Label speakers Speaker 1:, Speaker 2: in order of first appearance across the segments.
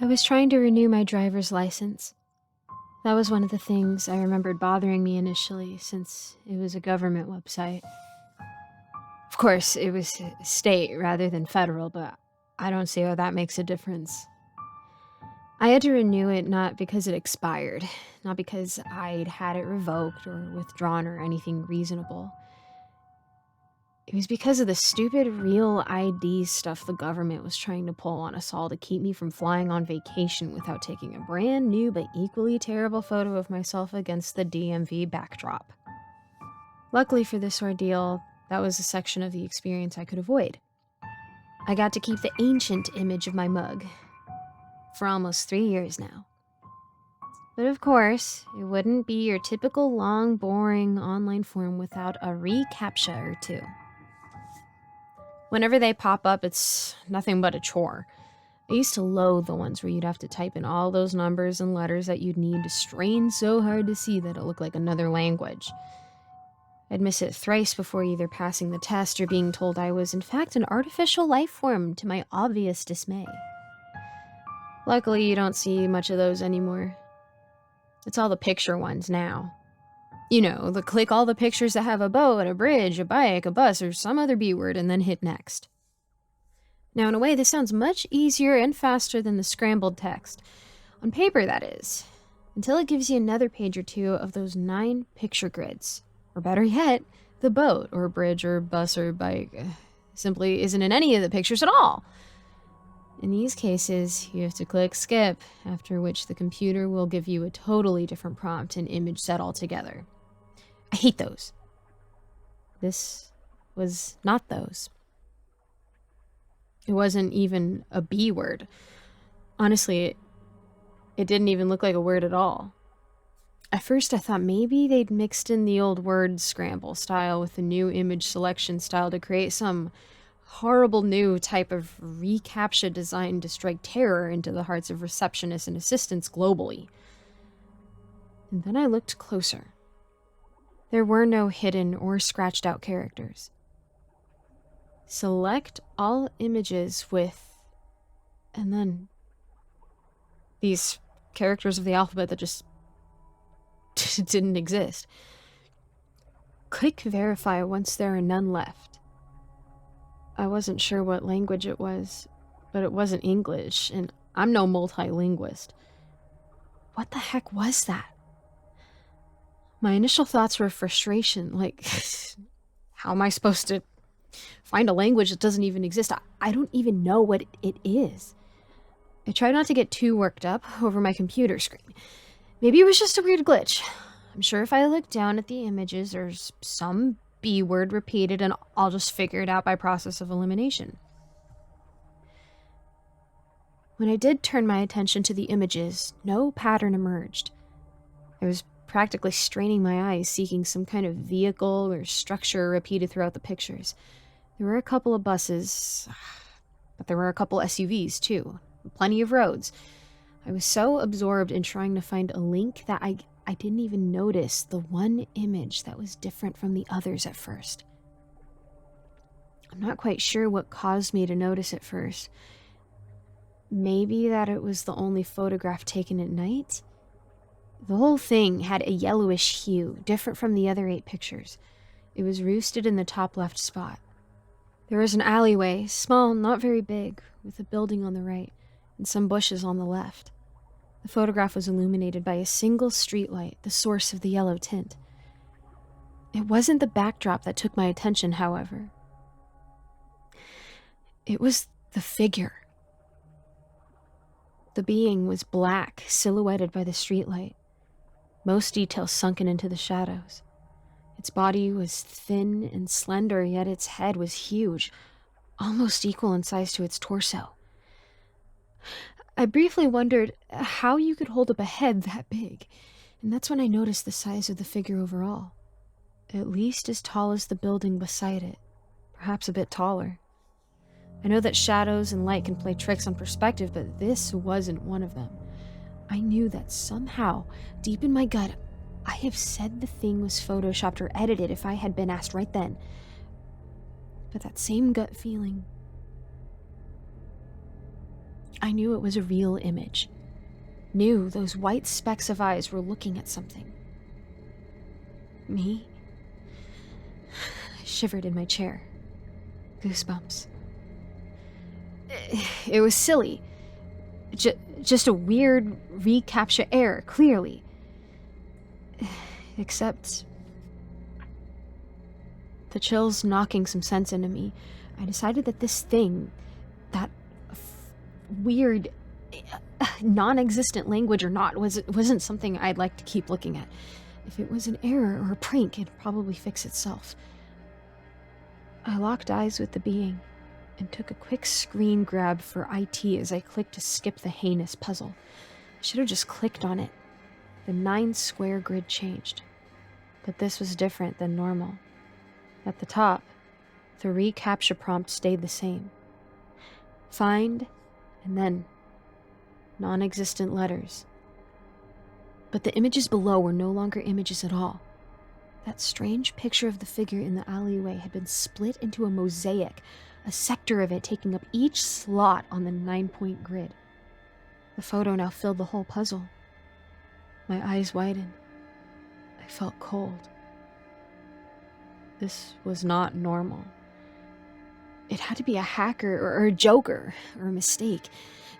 Speaker 1: I was trying to renew my driver's license. That was one of the things I remembered bothering me initially, since it was a government website. Of course, it was state rather than federal, but I don't see how that makes a difference. I had to renew it not because it expired, not because I'd had it revoked or withdrawn or anything reasonable. It was because of the stupid real ID stuff the government was trying to pull on us all to keep me from flying on vacation without taking a brand new but equally terrible photo of myself against the DMV backdrop. Luckily for this ordeal, that was a section of the experience I could avoid. I got to keep the ancient image of my mug for almost 3 years now. But of course, it wouldn't be your typical long, boring online form without a ReCAPTCHA or two. Whenever they pop up, it's nothing but a chore. I used to loathe the ones where you'd have to type in all those numbers and letters that you'd need to strain so hard to see that it looked like another language. I'd miss it thrice before either passing the test or being told I was in fact an artificial life form, to my obvious dismay. Luckily, you don't see much of those anymore. It's all the picture ones now. You know, click all the pictures that have a boat, a bridge, a bike, a bus, or some other B word, and then hit next. Now, in a way, this sounds much easier and faster than the scrambled text. On paper, that is. Until it gives you another page or two of those 9 picture grids. Or better yet, the boat, or bridge, or bus, or bike simply isn't in any of the pictures at all. In these cases, you have to click skip, after which the computer will give you a totally different prompt and image set altogether. I hate those. This was not those. It wasn't even a B word. Honestly, it didn't even look like a word at all. At first, I thought maybe they'd mixed in the old word scramble style with the new image selection style to create some horrible new type of ReCAPTCHA designed to strike terror into the hearts of receptionists and assistants globally. And then I looked closer. There were no hidden or scratched out characters. Select all images with, and then these characters of the alphabet that just didn't exist. Click verify once there are none left. I wasn't sure what language it was, but it wasn't English, and I'm no multilinguist. What the heck was that? My initial thoughts were frustration, like, how am I supposed to find a language that doesn't even exist? I don't even know what it is. I tried not to get too worked up over my computer screen. Maybe it was just a weird glitch. I'm sure if I look down at the images, there's some B word repeated, and I'll just figure it out by process of elimination. When I did turn my attention to the images, no pattern emerged. I was practically straining my eyes, seeking some kind of vehicle or structure repeated throughout the pictures. There were a couple of buses, but there were a couple SUVs too. Plenty of roads. I was so absorbed in trying to find a link that I didn't even notice the one image that was different from the others at first. I'm not quite sure what caused me to notice it first. Maybe that it was the only photograph taken at night? The whole thing had a yellowish hue, different from the other 8 pictures. It was roosted in the top left spot. There was an alleyway, small, not very big, with a building on the right, and some bushes on the left. The photograph was illuminated by a single streetlight, the source of the yellow tint. It wasn't the backdrop that took my attention, however. It was the figure. The being was black, silhouetted by the streetlight, most details sunken into the shadows. Its body was thin and slender, yet its head was huge, almost equal in size to its torso. I briefly wondered how you could hold up a head that big, and that's when I noticed the size of the figure overall. At least as tall as the building beside it, perhaps a bit taller. I know that shadows and light can play tricks on perspective, but this wasn't one of them. I knew that somehow, deep in my gut, I have said the thing was photoshopped or edited if I had been asked right then. But that same gut feeling, I knew it was a real image. Knew those white specks of eyes were looking at something. Me? I shivered in my chair. Goosebumps. It was silly. Just a weird ReCAPTCHA error, clearly. Except... the chills knocking some sense into me, I decided that this thing, that weird, non-existent language or not, wasn't something I'd like to keep looking at. If it was an error or a prank, it'd probably fix itself. I locked eyes with the being and took a quick screen grab for IT as I clicked to skip the heinous puzzle. I should have just clicked on it. The 9-square grid changed. But this was different than normal. At the top, the ReCAPTCHA prompt stayed the same. Find, and then non-existent letters. But the images below were no longer images at all. That strange picture of the figure in the alleyway had been split into a mosaic, a sector of it taking up each slot on the 9-point grid. The photo now filled the whole puzzle. My eyes widened. I felt cold. This was not normal. It had to be a hacker or a joker or a mistake.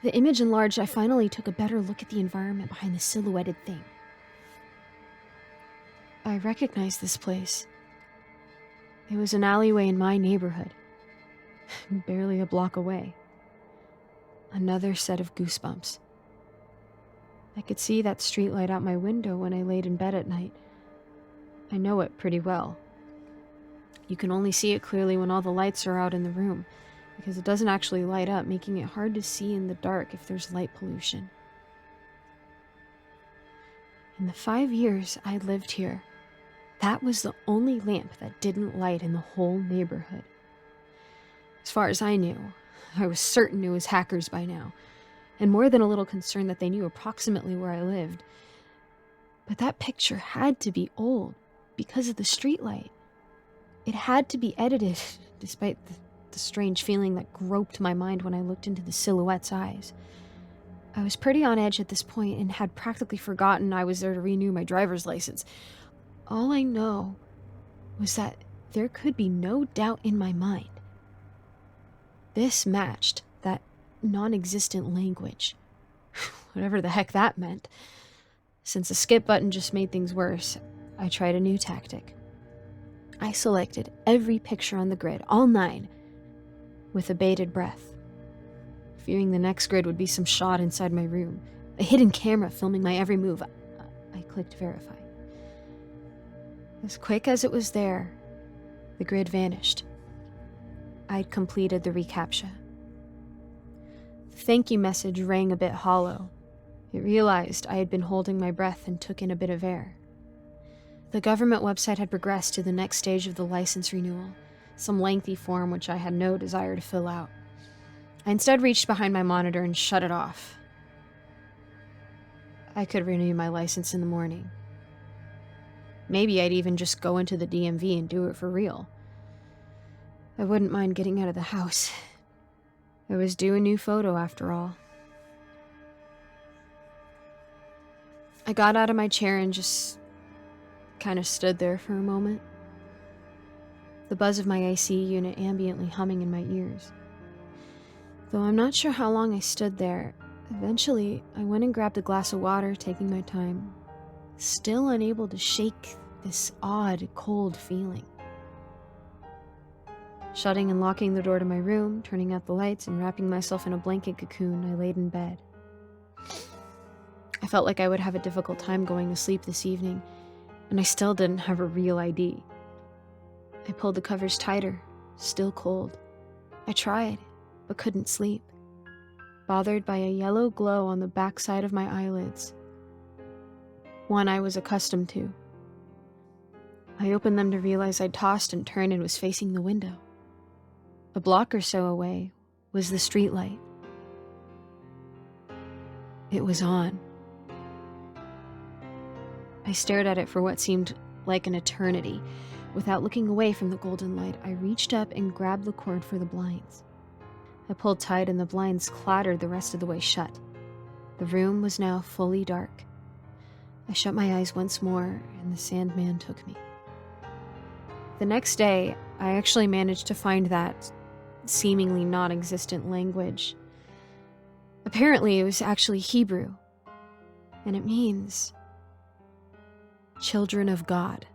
Speaker 1: The image enlarged, I finally took a better look at the environment behind the silhouetted thing. I recognized this place. It was an alleyway in my neighborhood, barely a block away. Another set of goosebumps. I could see that streetlight out my window when I laid in bed at night. I know it pretty well. You can only see it clearly when all the lights are out in the room, because it doesn't actually light up, making it hard to see in the dark if there's light pollution. In the 5 years I'd lived here, that was the only lamp that didn't light in the whole neighborhood. As far as I knew, I was certain it was hackers by now, and more than a little concerned that they knew approximately where I lived. But that picture had to be old because of the streetlight. It had to be edited, despite the strange feeling that groped my mind when I looked into the silhouette's eyes. I was pretty on edge at this point and had practically forgotten I was there to renew my driver's license. All I know was that there could be no doubt in my mind. This matched that non-existent language. Whatever the heck that meant. Since the skip button just made things worse, I tried a new tactic. I selected every picture on the grid, all 9, with a bated breath, fearing the next grid would be some shot inside my room, a hidden camera filming my every move. I clicked verify. As quick as it was there, the grid vanished. I'd completed the ReCAPTCHA. The thank you message rang a bit hollow. It realized I had been holding my breath and took in a bit of air. The government website had progressed to the next stage of the license renewal, some lengthy form which I had no desire to fill out. I instead reached behind my monitor and shut it off. I could renew my license in the morning. Maybe I'd even just go into the DMV and do it for real. I wouldn't mind getting out of the house. I was due a new photo after all. I got out of my chair and just kind of stood there for a moment. The buzz of my AC unit ambiently humming in my ears. Though I'm not sure how long I stood there, eventually I went and grabbed a glass of water, taking my time, still unable to shake this odd, cold feeling. Shutting and locking the door to my room, turning out the lights, and wrapping myself in a blanket cocoon, I laid in bed. I felt like I would have a difficult time going to sleep this evening, and I still didn't have a real ID. I pulled the covers tighter, still cold. I tried, but couldn't sleep, bothered by a yellow glow on the backside of my eyelids, one I was accustomed to. I opened them to realize I'd tossed and turned and was facing the window. A block or so away was the streetlight. It was on. I stared at it for what seemed like an eternity. Without looking away from the golden light, I reached up and grabbed the cord for the blinds. I pulled tight and the blinds clattered the rest of the way shut. The room was now fully dark. I shut my eyes once more and the Sandman took me. The next day, I actually managed to find that seemingly non-existent language. Apparently, it was actually Hebrew, and it means children of God.